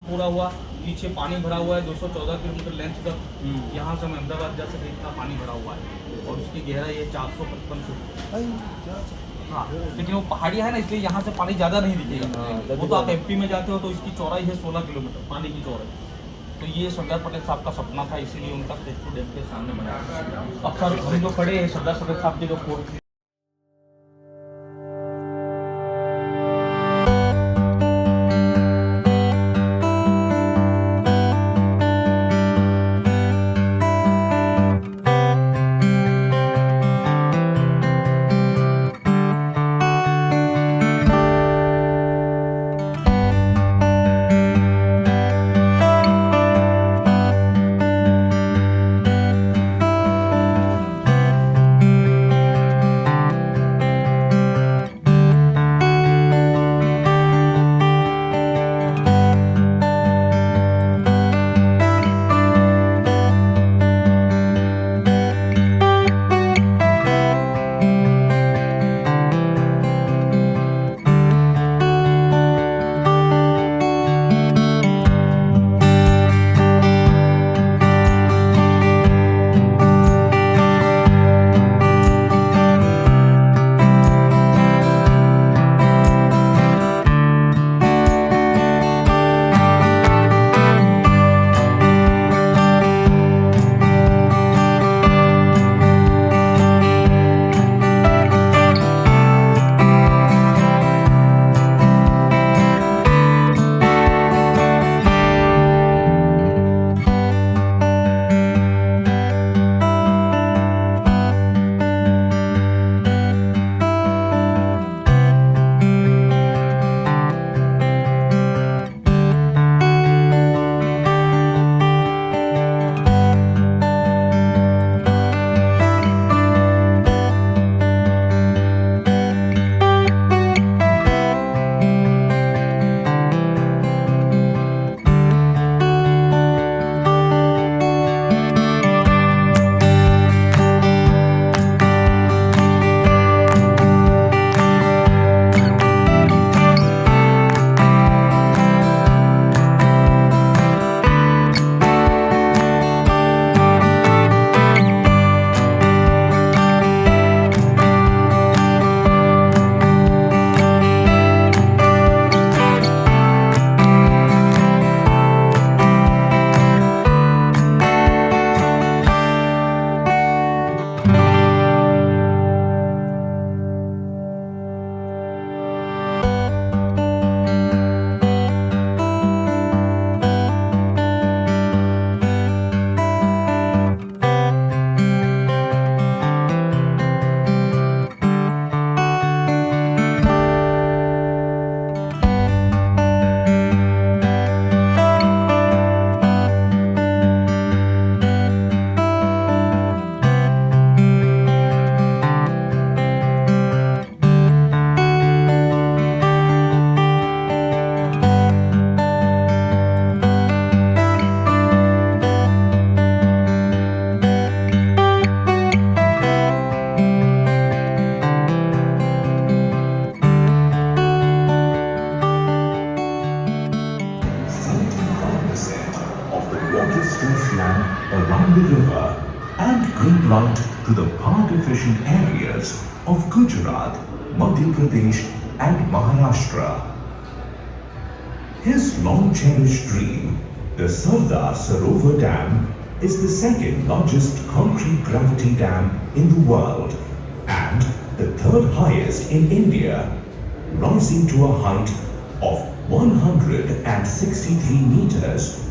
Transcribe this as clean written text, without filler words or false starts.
पूरा हुआ, पीछे पानी भरा हुआ है 214 किलोमीटर लेंथ तक। यहाँ से हम अहमदाबाद जा सकते इतना पानी भरा हुआ है और उसकी गहराई है 455 फीट। हाँ, लेकिन वो पहाड़ियाँ है ना, इसलिए यहाँ से पानी ज़्यादा नहीं दिखेगा। वो तो आप एमपी में जाते हो तो इसकी चौड़ाई है 16 किलोमीटर पानी की चौड़ाई। तो ये सरदार पटेल साहब का सपना था, इसीलिए उनका स्टेचू डैम के सामने बनाया। अब सर हम जो खड़े हैं सरदार पटेल साहब के जो fort around the river and bring light to the power-deficient areas of Gujarat, Madhya Pradesh and Maharashtra. His long-cherished dream, the Sardar Sarovar Dam, is the second largest concrete gravity dam in the world and the third highest in India, rising to a height of 163 meters